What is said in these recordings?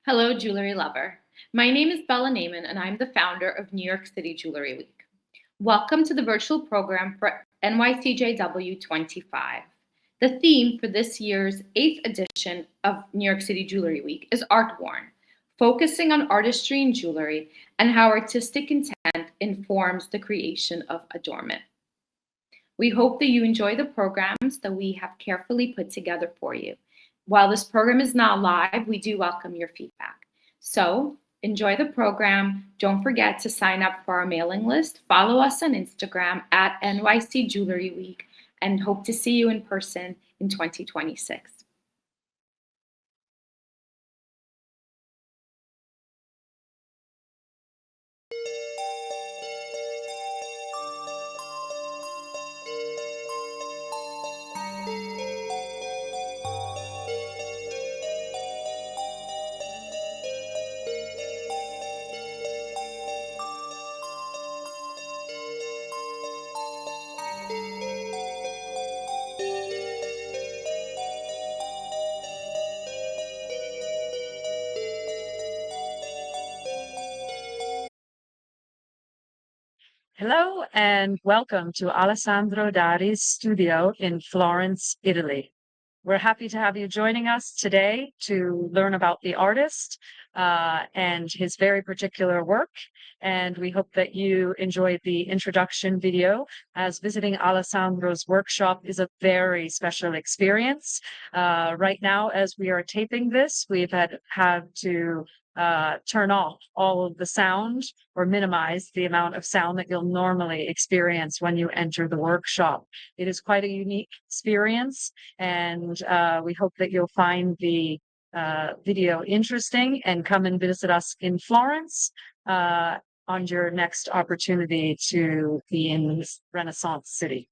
Hello, jewelry lover. My name is Bella Naiman, and I'm the founder of New York City Jewelry Week. Welcome to the virtual program for NYCJW25. The theme for this year's 8th edition of New York City Jewelry Week is Art Worn, focusing on artistry in jewelry and how artistic intent informs the creation of adornment. We hope that you enjoy the programs that we have carefully put together for you. While this program is not live, we do welcome your feedback. So enjoy the program. Don't forget to sign up for our mailing list. Follow us on Instagram at NYC Jewelry Week and hope to see you in person in 2026. Hello and welcome to Alessandro Dari's studio in Florence, Italy. We're happy to have you joining us today to learn about the artist and his very particular work. And we hope that you enjoyed the introduction video, as visiting Alessandro's workshop is a very special experience. Right now, as we are taping this, we've had to turn off all of the sound or minimize the amount of sound that you'll normally experience when you enter the workshop. It is quite a unique experience, and we hope that you'll find the video interesting and come and visit us in Florence on your next opportunity to be in this Renaissance city.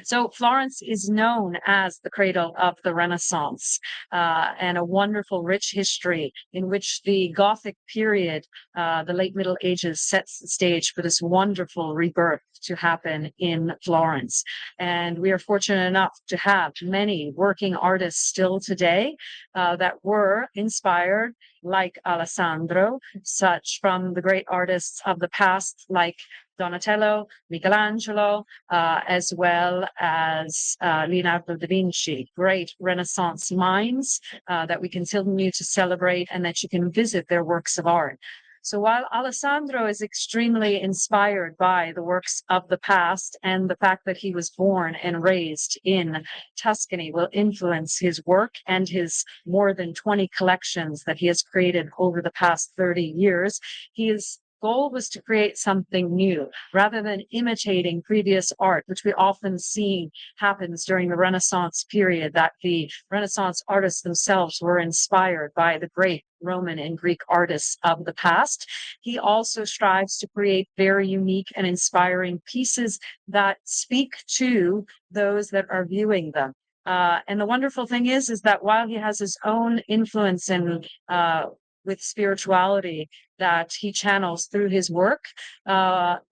So Florence is known as the cradle of the Renaissance, and a wonderful, rich history in which the Gothic period, the late Middle Ages, sets the stage for this wonderful rebirth to happen in Florence. And we are fortunate enough to have many working artists still today that were inspired, like Alessandro, such from the great artists of the past, like Donatello, Michelangelo, as well as Leonardo da Vinci, great Renaissance minds that we continue to celebrate and that you can visit their works of art. So while Alessandro is extremely inspired by the works of the past, and the fact that he was born and raised in Tuscany will influence his work and his more than 20 collections that he has created over the past 30 years, his goal was to create something new rather than imitating previous art, which we often see happens during the Renaissance period, that the Renaissance artists themselves were inspired by the great Roman and Greek artists of the past. He also strives to create very unique and inspiring pieces that speak to those that are viewing them. And the wonderful thing is that while he has his own influence in with spirituality that he channels through his work,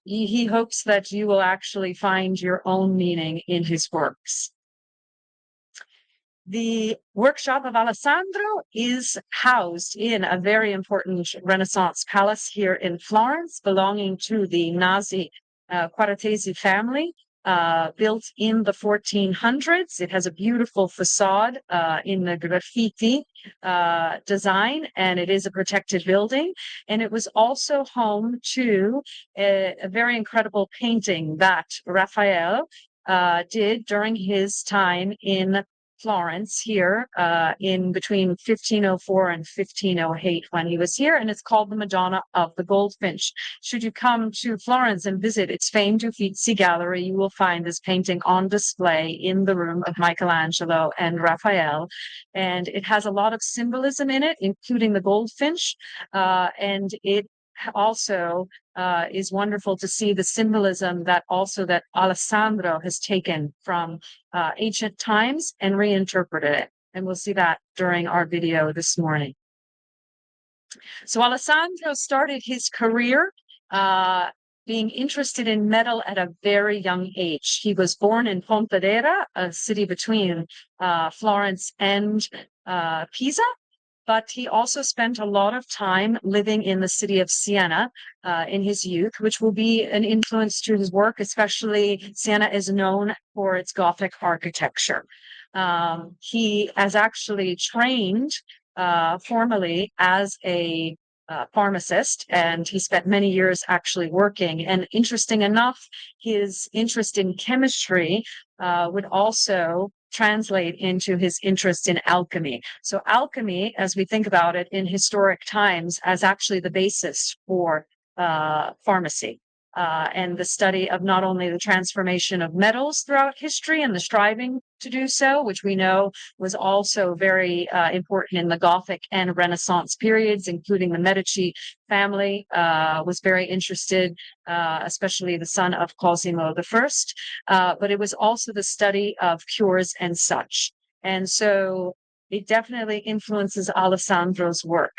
he hopes that you will actually find your own meaning in his works. The workshop of Alessandro is housed in a very important Renaissance palace here in Florence, belonging to the Nazi Quaratesi family. Built in the 1400s. It has a beautiful facade in the graffiti design, and it is a protected building. And it was also home to a very incredible painting that Raphael did during his time in Florence here in between 1504 and 1508 when he was here, and it's called the Madonna of the Goldfinch. Should you come to Florence and visit its famed Uffizi Gallery, you will find this painting on display in the room of Michelangelo and Raphael, and it has a lot of symbolism in it, including the goldfinch, and it also is wonderful to see the symbolism that Alessandro has taken from ancient times and reinterpreted it. And we'll see that during our video this morning. So Alessandro started his career being interested in metal at a very young age. He was born in Pontedera, a city between Florence and Pisa. but he also spent a lot of time living in the city of Siena in his youth, which will be an influence to his work, especially Siena is known for its Gothic architecture. He has actually trained formally as a pharmacist, and he spent many years actually working. And interesting enough, his interest in chemistry would also translate into his interest in alchemy. So alchemy, as we think about it in historic times, as actually the basis for pharmacy. And the study of not only the transformation of metals throughout history and the striving to do so, which we know was also very important in the Gothic and Renaissance periods, including the Medici family was very interested, especially the son of Cosimo I. But it was also the study of cures and such. And so it definitely influences Alessandro's work.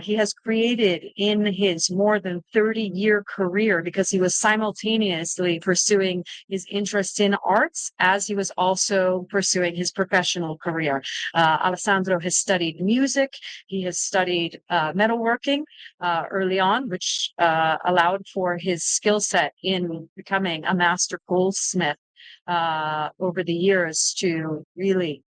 He has created in his more than 30-year career, because he was simultaneously pursuing his interest in arts as he was also pursuing his professional career. Alessandro has studied music. He has studied metalworking early on, which allowed for his skill set in becoming a master goldsmith over the years to really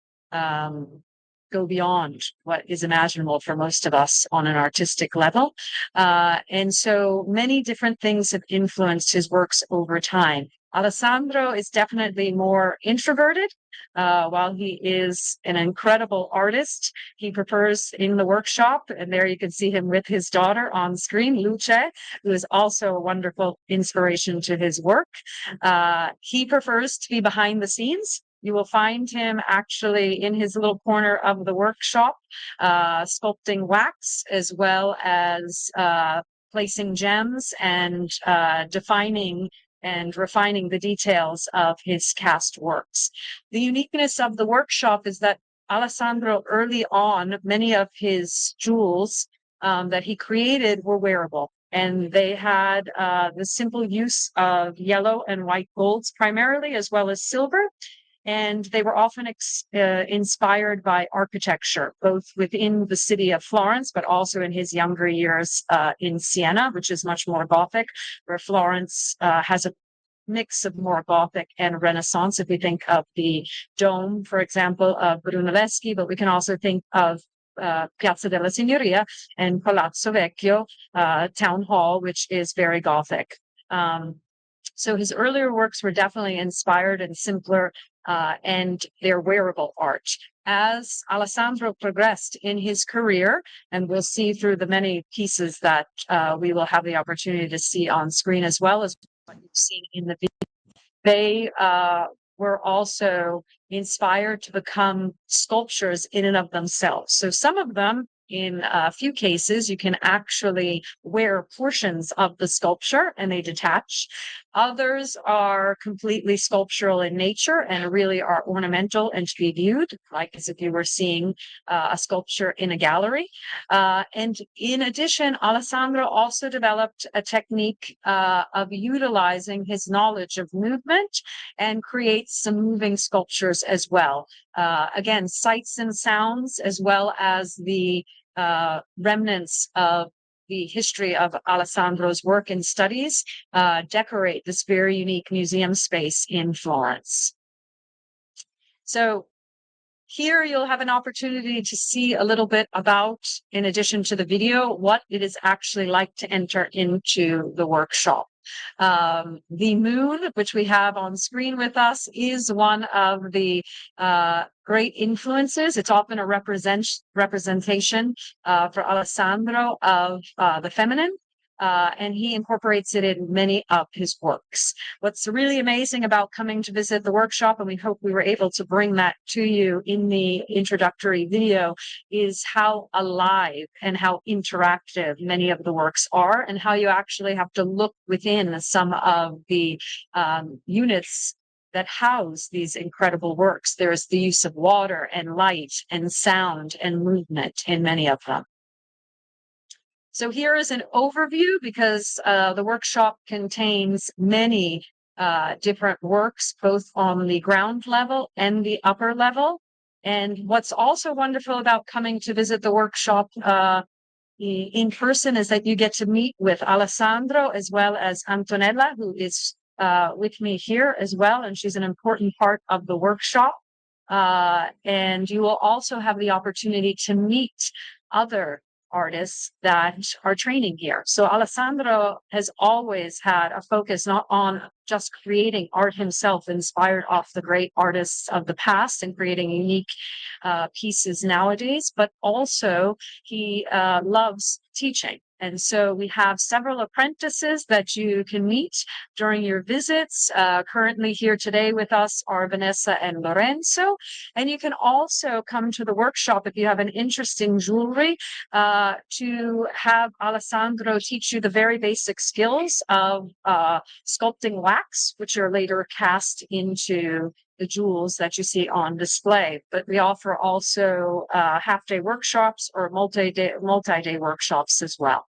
go beyond what is imaginable for most of us on an artistic level. And so many different things have influenced his works over time. Alessandro is definitely more introverted. While he is an incredible artist, he prefers in the workshop, and there you can see him with his daughter on screen, Luce, who is also a wonderful inspiration to his work. He prefers to be behind the scenes. You will find him actually in his little corner of the workshop, sculpting wax, as well as placing gems and defining and refining the details of his cast works. The uniqueness of the workshop is that Alessandro, early on, many of his jewels that he created were wearable. And they had the simple use of yellow and white golds primarily, as well as silver. And they were often inspired by architecture, both within the city of Florence, but also in his younger years in Siena, which is much more Gothic, where Florence has a mix of more Gothic and Renaissance. If we think of the dome, for example, of Brunelleschi, but we can also think of Piazza della Signoria and Palazzo Vecchio town hall, which is very Gothic. So his earlier works were definitely inspired and simpler, and they're wearable art. As Alessandro progressed in his career, and we'll see through the many pieces that we will have the opportunity to see on screen, as well as what you've seen in the video, they were also inspired to become sculptures in and of themselves. So some of them, in a few cases, you can actually wear portions of the sculpture and they detach. Others are completely sculptural in nature and really are ornamental and to be viewed, like as if you were seeing a sculpture in a gallery. And in addition, Alessandro also developed a technique of utilizing his knowledge of movement and creates some moving sculptures as well. Again, sights and sounds, as well as the remnants of the history of Alessandro's work and studies decorate this very unique museum space in Florence. So here you'll have an opportunity to see a little bit about, in addition to the video, what it is actually like to enter into the workshop. The moon, which we have on screen with us, is one of the great influences. It's often a representation for Alessandro of the feminine. And he incorporates it in many of his works. What's really amazing about coming to visit the workshop, and we hope we were able to bring that to you in the introductory video, is how alive and how interactive many of the works are, and how you actually have to look within some of the units that house these incredible works. There's the use of water and light and sound and movement in many of them. So here is an overview, because the workshop contains many different works, both on the ground level and the upper level. And what's also wonderful about coming to visit the workshop in person is that you get to meet with Alessandro as well as Antonella, who is with me here as well, and she's an important part of the workshop. And you will also have the opportunity to meet other artists that are training here. So Alessandro has always had a focus not on just creating art himself, inspired off the great artists of the past and creating unique pieces nowadays, but also he loves teaching. And so we have several apprentices that you can meet during your visits. Currently here today with us are Vanessa and Lorenzo. And you can also come to the workshop if you have an interest in jewelry to have Alessandro teach you the very basic skills of sculpting wax, which are later cast into the jewels that you see on display. But we offer also half-day workshops or multi-day workshops as well.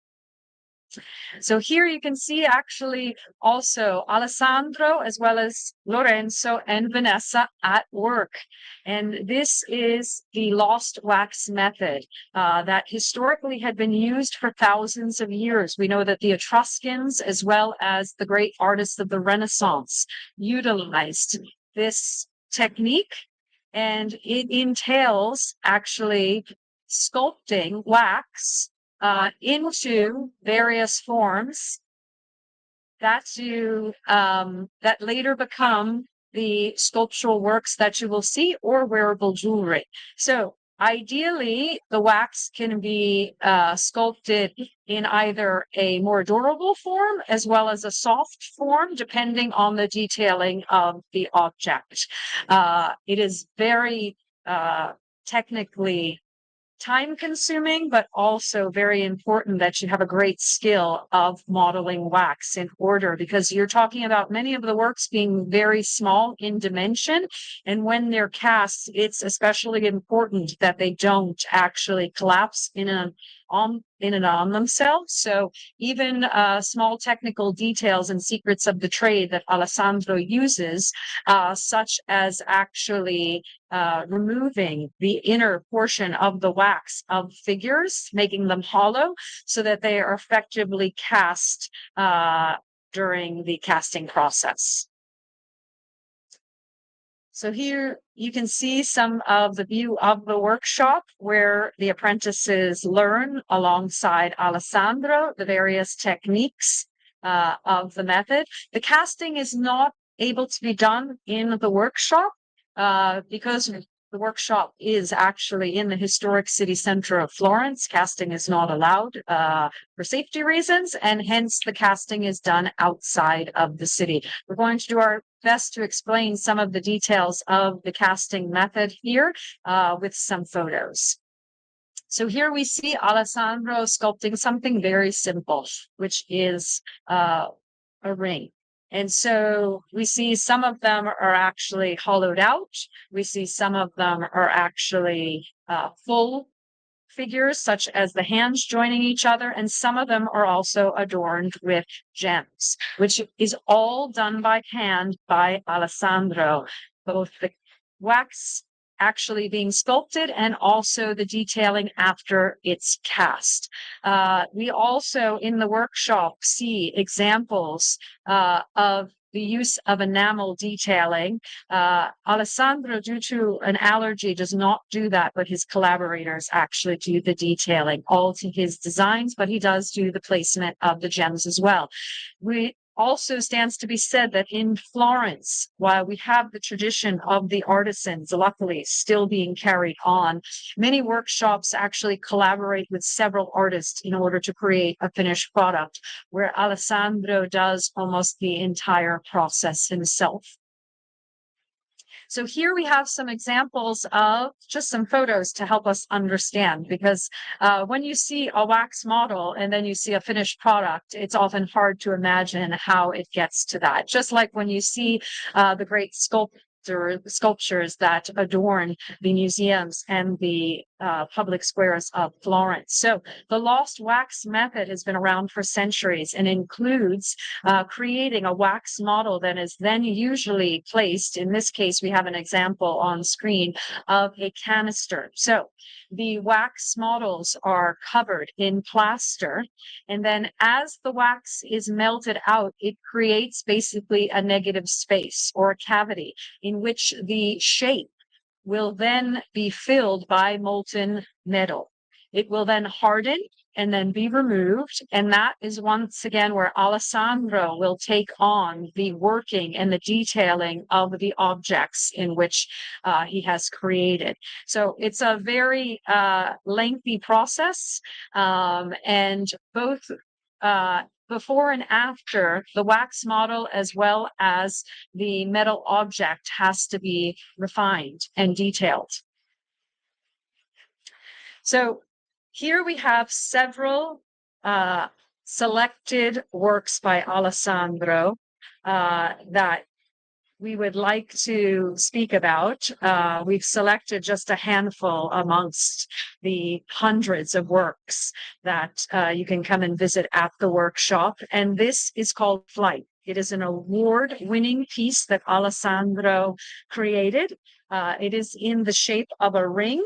So here you can see actually also Alessandro as well as Lorenzo and Vanessa at work. And this is the lost wax method that historically had been used for thousands of years. We know that the Etruscans as well as the great artists of the Renaissance utilized this technique, and it entails actually sculpting wax into various forms that later become the sculptural works that you will see or wearable jewelry. So ideally, the wax can be sculpted in either a more durable form as well as a soft form, depending on the detailing of the object. It is very technically time-consuming, but also very important that you have a great skill of modeling wax in order, because you're talking about many of the works being very small in dimension, and when they're cast, it's especially important that they don't actually collapse in and on themselves. So even small technical details and secrets of the trade that Alessandro uses, such as actually removing the inner portion of the wax of figures, making them hollow so that they are effectively cast during the casting process. So here you can see some of the view of the workshop where the apprentices learn alongside Alessandro the various techniques of the method. The casting is not able to be done in the workshop because the workshop is actually in the historic city center of Florence. Casting is not allowed for safety reasons, and hence the casting is done outside of the city. We're going to do our best to explain some of the details of the casting method here with some photos. So here we see Alessandro sculpting something very simple, which is a ring. And so we see some of them are actually hollowed out. We see some of them are actually full figures, such as the hands joining each other, and some of them are also adorned with gems, which is all done by hand by Alessandro, both the wax actually being sculpted and also the detailing after it's cast. We also in the workshop see examples of the use of enamel detailing. Alessandro, due to an allergy, does not do that, but his collaborators actually do the detailing, all to his designs, but he does do the placement of the gems as well. We also stands to be said that in Florence, while we have the tradition of the artisans, luckily still being carried on, many workshops actually collaborate with several artists in order to create a finished product, where Alessandro does almost the entire process himself. So here we have some examples of just some photos to help us understand, because when you see a wax model and then you see a finished product, it's often hard to imagine how it gets to that. Just like when you see the great sculptures that adorn the museums and the public squares of Florence. So the lost wax method has been around for centuries and includes creating a wax model that is then usually placed. In this case, we have an example on screen of a canister. So the wax models are covered in plaster, and then as the wax is melted out, it creates basically a negative space or a cavity in which the shape will then be filled by molten metal. It will then harden and then be removed. And that is once again where Alessandro will take on the working and the detailing of the objects in which he has created. So it's a very lengthy process, and both before and after the wax model as well as the metal object has to be refined and detailed. So here we have several selected works by Alessandro that we would like to speak about. We've selected just a handful amongst the hundreds of works that you can come and visit at the workshop. And this is called Flight. It is an award-winning piece that Alessandro created. It is in the shape of a ring.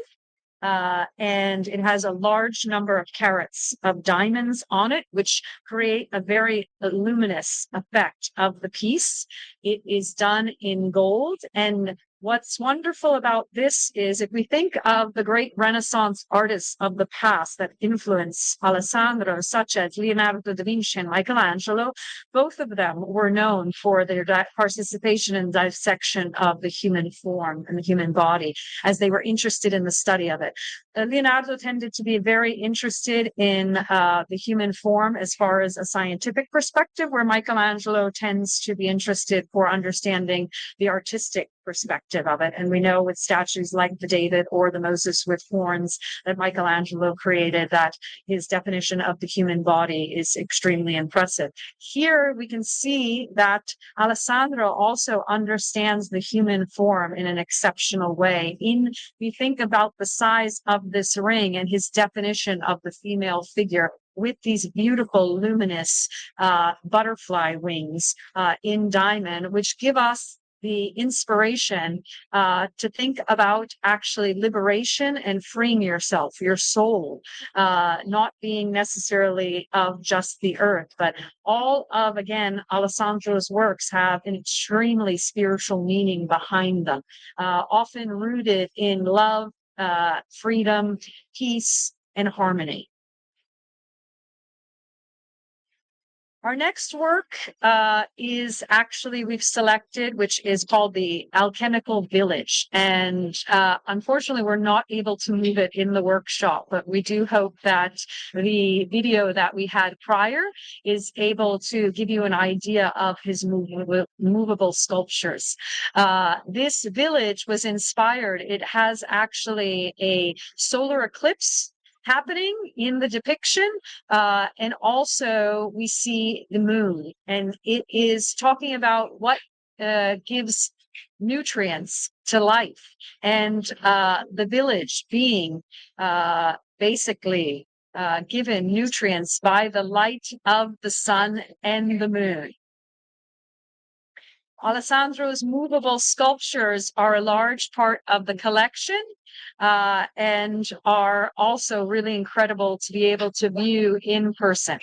And it has a large number of carats of diamonds on it, which create a very luminous effect of the piece. It is done in gold. And what's wonderful about this is if we think of the great Renaissance artists of the past that influenced Alessandro, such as Leonardo da Vinci and Michelangelo, both of them were known for their participation in dissection of the human form and the human body, as they were interested in the study of it. Leonardo tended to be very interested in the human form as far as a scientific perspective, where Michelangelo tends to be interested for understanding the artistic perspective of it. And we know with statues like the David or the Moses with horns that Michelangelo created, that his definition of the human body is extremely impressive. Here we can see that Alessandro also understands the human form in an exceptional way. We think about the size of this ring and his definition of the female figure with these beautiful luminous butterfly wings in diamond, which give us the inspiration to think about actually liberation and freeing yourself, your soul, not being necessarily of just the earth, but all of, again, Alessandro's works have an extremely spiritual meaning behind them, often rooted in love, freedom, peace, and harmony. Our next work is actually we've selected, which is called the Alchemical Village. And unfortunately, we're not able to move it in the workshop, but we do hope that the video that we had prior is able to give you an idea of his movable sculptures. This village was inspired. It has actually a solar eclipse happening in the depiction, and also we see the moon, and it is talking about what gives nutrients to life, and the village being basically given nutrients by the light of the sun and the moon. Alessandro's movable sculptures are a large part of the collection, and are also really incredible to be able to view in person.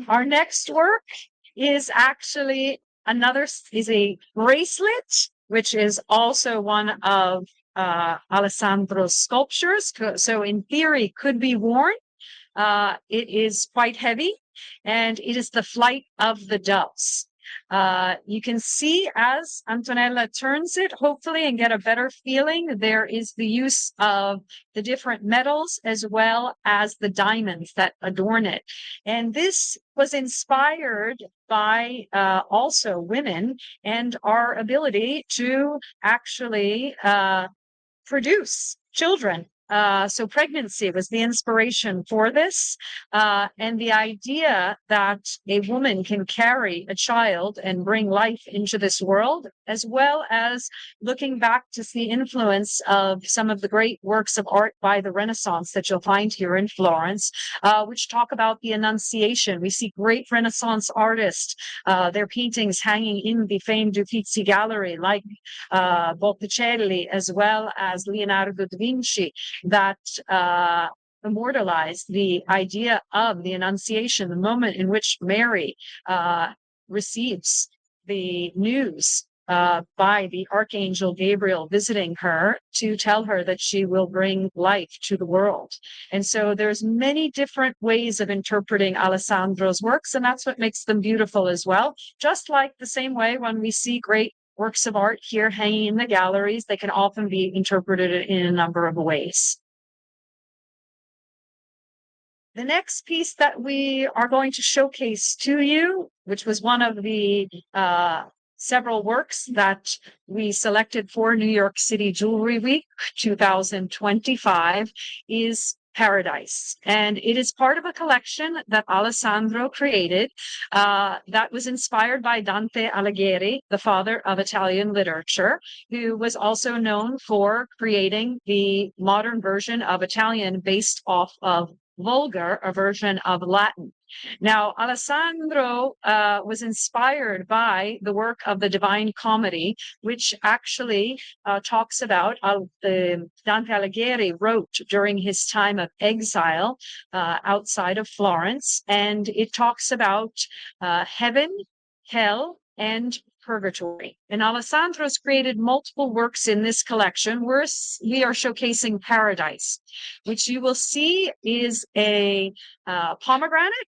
Our next work is actually a bracelet, which is also one of Alessandro's sculptures. So in theory, could be worn. It is quite heavy, and it is the Flight of the Doves. You can see as Antonella turns it, hopefully, and get a better feeling, there is the use of the different metals as well as the diamonds that adorn it. And this was inspired by also women and our ability to actually produce children So pregnancy was the inspiration for this. And the idea that a woman can carry a child and bring life into this world, as well as looking back to see influence of some of the great works of art by the Renaissance that you'll find here in Florence, which talk about the Annunciation. We see great Renaissance artists, their paintings hanging in the famed Uffizi Gallery, like Botticelli, as well as Leonardo da Vinci, that immortalized the idea of the Annunciation, the moment in which Mary receives the news by the Archangel Gabriel visiting her to tell her that she will bring life to the world. And so there's many different ways of interpreting Alessandro's works, and that's what makes them beautiful as well. Just like the same way when we see great works of art here hanging in the galleries, they can often be interpreted in a number of ways. The next piece that we are going to showcase to you, which was one of the several works that we selected for New York City Jewelry Week 2025, is Paradise. And it is part of a collection that Alessandro created that was inspired by Dante Alighieri, the father of Italian literature, who was also known for creating the modern version of Italian based off of Vulgar, a version of Latin. Now, Alessandro was inspired by the work of the Divine Comedy, which actually talks about Dante Alighieri wrote during his time of exile outside of Florence, and it talks about heaven, hell, and purgatory. And Alessandro's created multiple works in this collection. We are showcasing Paradise, which you will see is a pomegranate.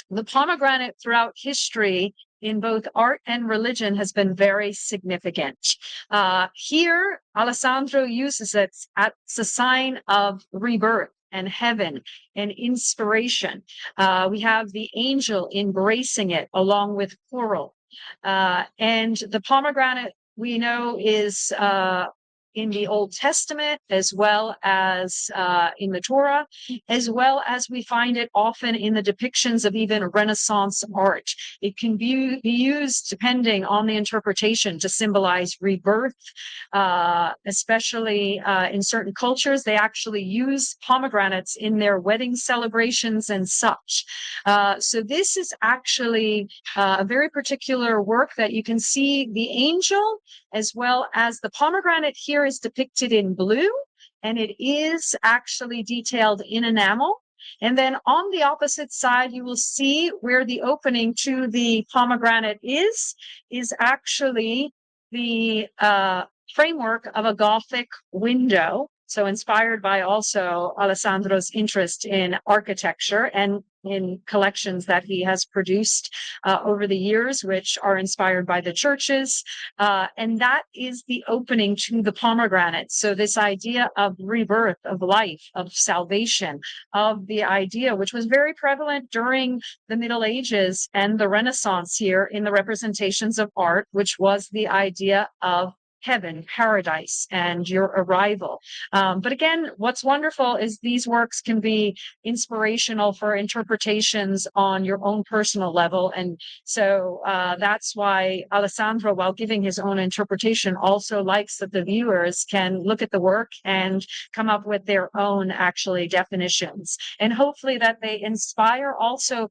The pomegranate throughout history in both art and religion has been very significant. Here, Alessandro uses it as a sign of rebirth and heaven and inspiration. We have the angel embracing it along with coral. And the pomegranate we know is in the Old Testament, as well as in the Torah, as well as we find it often in the depictions of even Renaissance art. It can be used, depending on the interpretation, to symbolize rebirth, especially in certain cultures. They actually use pomegranates in their wedding celebrations and such. So this is actually a very particular work that you can see the angel as well as the pomegranate here is depicted in blue, and it is actually detailed in enamel. And then on the opposite side, you will see where the opening to the pomegranate is actually the framework of a Gothic window. So inspired by also Alessandro's interest in architecture and in collections that he has produced over the years, which are inspired by the churches. And that is the opening to the pomegranate. So this idea of rebirth, of life, of salvation, of the idea, which was very prevalent during the Middle Ages and the Renaissance here in the representations of art, which was the idea of heaven, paradise, and your arrival. But again, what's wonderful is these works can be inspirational for interpretations on your own personal level. And so that's why Alessandro, while giving his own interpretation, also likes that the viewers can look at the work and come up with their own actually definitions. And hopefully that they inspire also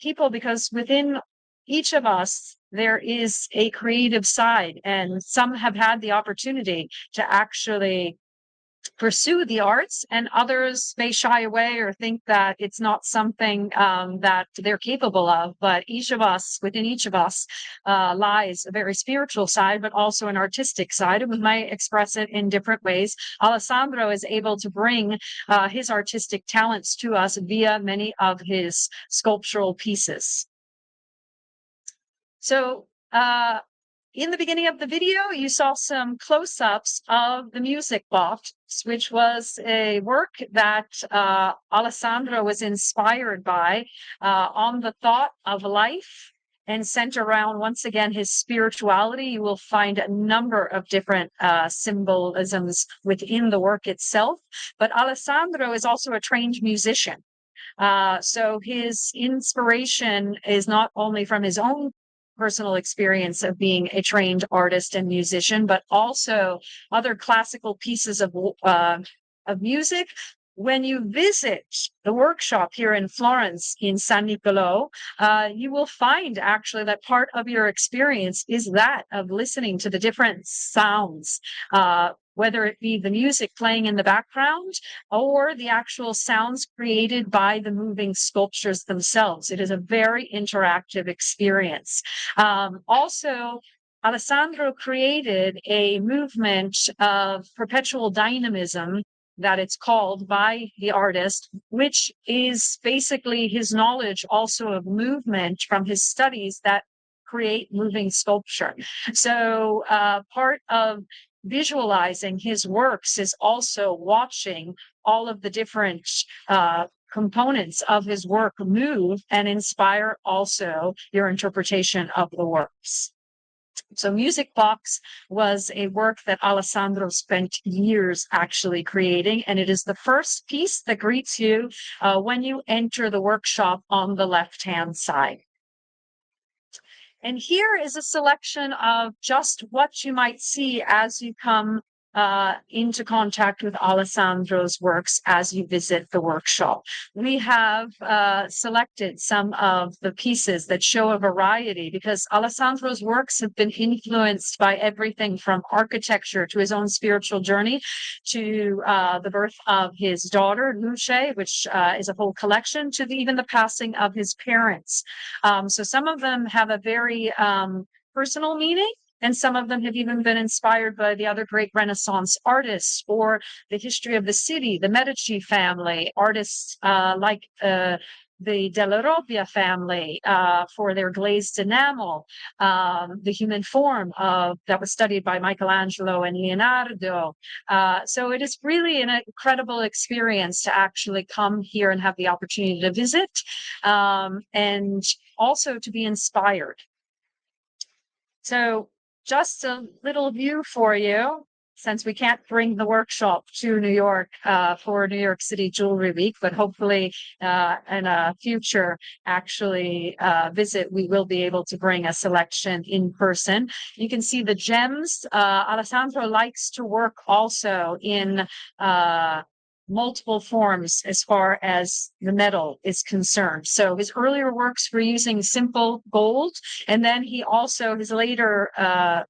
people, because within each of us, there is a creative side, and some have had the opportunity to actually pursue the arts, and others may shy away or think that it's not something that they're capable of. But within each of us lies a very spiritual side, but also an artistic side, and we might express it in different ways. Alessandro is able to bring his artistic talents to us via many of his sculptural pieces. So in the beginning of the video, you saw some close-ups of the music box, which was a work that Alessandro was inspired by on the thought of life and center around, once again, his spirituality. You will find a number of different symbolisms within the work itself. But Alessandro is also a trained musician. So his inspiration is not only from his own personal experience of being a trained artist and musician, but also other classical pieces of music. When you visit the workshop here in Florence in San Niccolò, you will find actually that part of your experience is that of listening to the different sounds, whether it be the music playing in the background or the actual sounds created by the moving sculptures themselves. It is a very interactive experience. Also, Alessandro created a movement of perpetual dynamism that it's called by the artist, which is basically his knowledge also of movement from his studies that create moving sculpture. So part of visualizing his works is also watching all of the different components of his work move and inspire also your interpretation of the works. So Music Box was a work that Alessandro spent years actually creating, and it is the first piece that greets you when you enter the workshop on the left-hand side. And here is a selection of just what you might see as you come into contact with Alessandro's works as you visit the workshop. We have selected some of the pieces that show a variety, because Alessandro's works have been influenced by everything from architecture to his own spiritual journey to the birth of his daughter, Luce, which is a whole collection, to even the passing of his parents. So some of them have a very personal meaning, and some of them have even been inspired by the other great Renaissance artists or the history of the city, the Medici family, artists like the Della Robbia family for their glazed enamel, the human form that was studied by Michelangelo and Leonardo. So it is really an incredible experience to actually come here and have the opportunity to visit and also to be inspired. So just a little view for you, since we can't bring the workshop to New York for New York City Jewelry Week, but hopefully in a future actually visit, we will be able to bring a selection in person. You can see the gems. Alessandro likes to work also in multiple forms as far as the metal is concerned. So his earlier works were using simple gold, and then he also, his later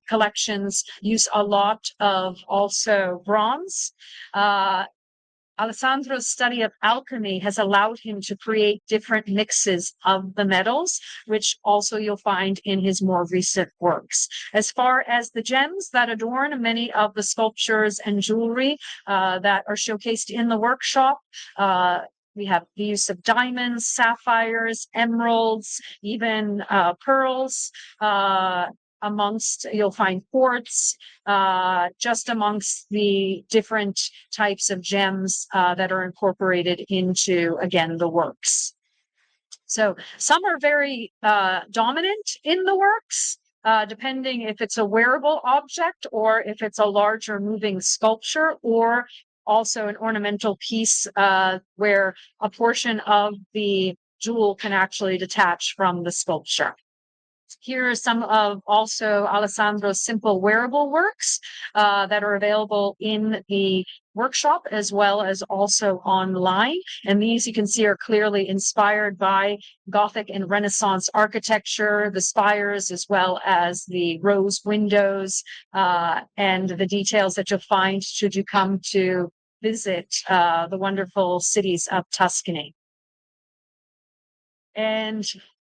collections use a lot of also bronze. Alessandro's study of alchemy has allowed him to create different mixes of the metals, which also you'll find in his more recent works. As far as the gems that adorn many of the sculptures and jewelry that are showcased in the workshop, we have the use of diamonds, sapphires, emeralds, even pearls. You'll find quartz, just amongst the different types of gems that are incorporated into, again, the works. So some are very dominant in the works, depending if it's a wearable object or if it's a larger moving sculpture, or also an ornamental piece where a portion of the jewel can actually detach from the sculpture. Here are some of also Alessandro's simple wearable works that are available in the workshop as well as also online. And these you can see are clearly inspired by Gothic and Renaissance architecture, the spires as well as the rose windows and the details that you'll find should you come to visit the wonderful cities of Tuscany. And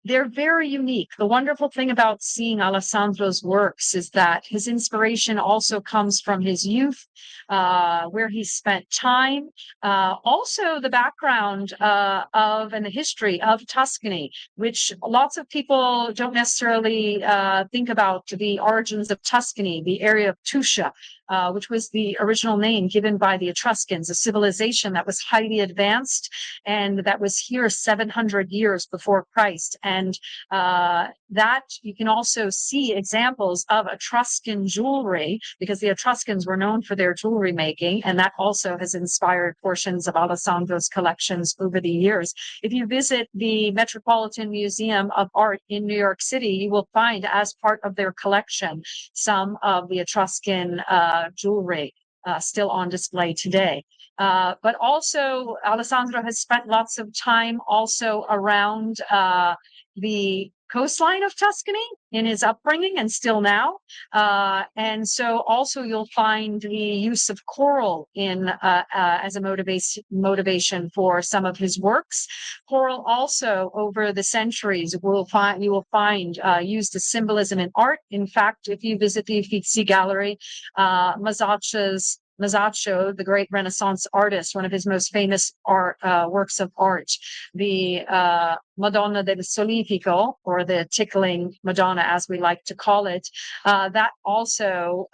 they're very unique. The wonderful thing about seeing Alessandro's works is that his inspiration also comes from his youth, where he spent time, also the background of and the history of Tuscany, which lots of people don't necessarily think about the origins of Tuscany, the area of Tuscia, which was the original name given by the Etruscans, a civilization that was highly advanced and that was here 700 years before Christ. And that you can also see examples of Etruscan jewelry, because the Etruscans were known for their jewelry making, and that also has inspired portions of Alessandro's collections over the years. If you visit the Metropolitan Museum of Art in New York City, you will find as part of their collection some of the Etruscan jewelry still on display today. But also Alessandro has spent lots of time also around the coastline of Tuscany in his upbringing and still now. And so also you'll find the use of coral in as a motivation for some of his works. Coral also over the centuries you will find used as symbolism in art. In fact, if you visit the Uffizi Gallery, Masaccio, the great Renaissance artist, one of his most famous works of art, the Madonna del Solifico, or the tickling Madonna, as we like to call it, that also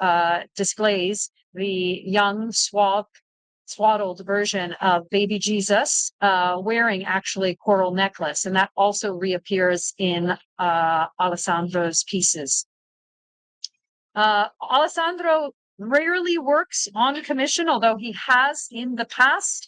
displays the young, swaddled version of baby Jesus wearing actually a coral necklace, and that also reappears in Alessandro's pieces. Alessandro rarely works on commission, although he has in the past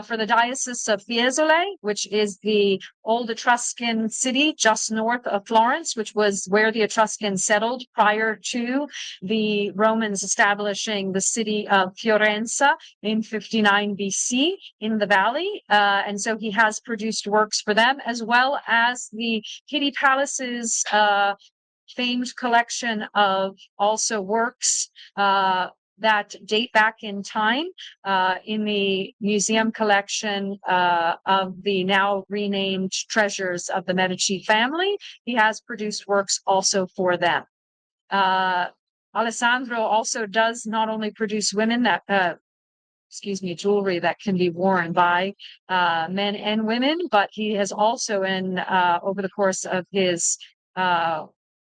for the Diocese of Fiesole, which is the old Etruscan city just north of Florence, which was where the Etruscans settled prior to the Romans establishing the city of Fiorenza in 59 BC in the valley. And so he has produced works for them, as well as the Pitti Palace's famed collection of also works that date back in time in the museum collection of the now renamed treasures of the Medici family. He has produced works also for them. Alessandro also does not only produce women that jewelry that can be worn by men and women, but he has also over the course of his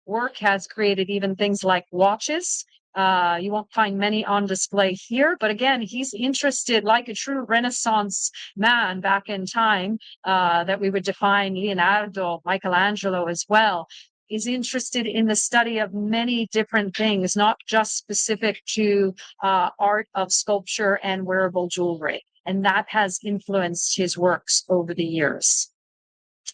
work has created even things like watches. You won't find many on display here, but again, he's interested, like a true Renaissance man back in time, that we would define Leonardo, Michelangelo as well, is interested in the study of many different things, not just specific to art of sculpture and wearable jewelry. And that has influenced his works over the years.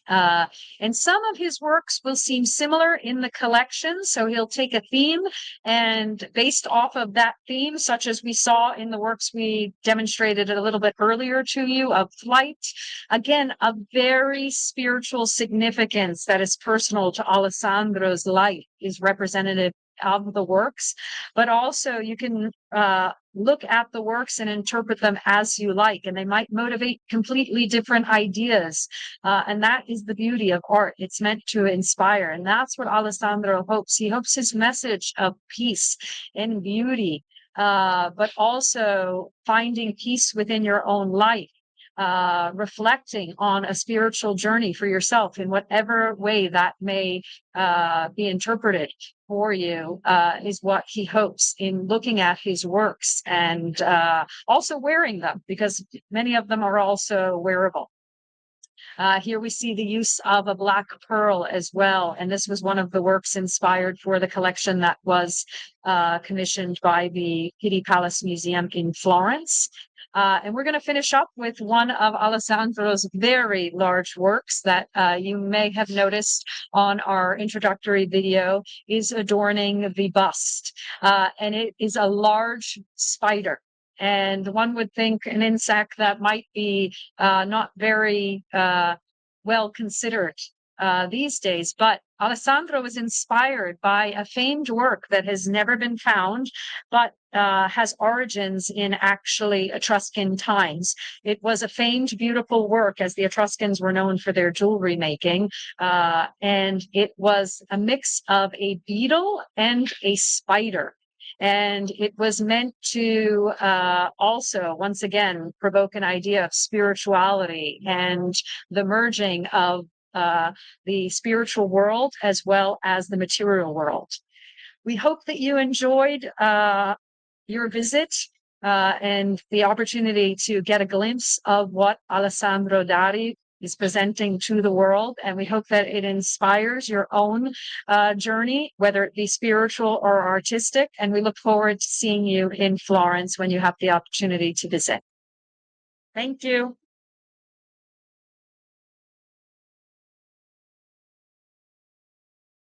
And some of his works will seem similar in the collection. So he'll take a theme, and based off of that theme, such as we saw in the works we demonstrated a little bit earlier to you of flight, again, a very spiritual significance that is personal to Alessandro's life is representative of the works, but also you can look at the works and interpret them as you like, and they might motivate completely different ideas. And that is the beauty of art. It's meant to inspire. And that's what Alessandro hopes. He hopes his message of peace and beauty, but also finding peace within your own life, reflecting on a spiritual journey for yourself in whatever way that may be interpreted for you, is what he hopes in looking at his works, and also wearing them, because many of them are also wearable. Here we see the use of a black pearl as well, and this was one of the works inspired for the collection that was commissioned by the Pitti Palace Museum in Florence. And we're going to finish up with one of Alessandro's very large works that you may have noticed on our introductory video is adorning the bust. And it is a large spider. And one would think an insect that might be not very well considered these days, but Alessandro was inspired by a famed work that has never been found, but has origins in actually Etruscan times. It was a famed, beautiful work, as the Etruscans were known for their jewelry making, and it was a mix of a beetle and a spider. And it was meant to also, once again, provoke an idea of spirituality and the merging of the spiritual world as well as the material world. We hope that you enjoyed your visit and the opportunity to get a glimpse of what Alessandro Dari is presenting to the world. And we hope that it inspires your own journey, whether it be spiritual or artistic. And we look forward to seeing you in Florence when you have the opportunity to visit. Thank you.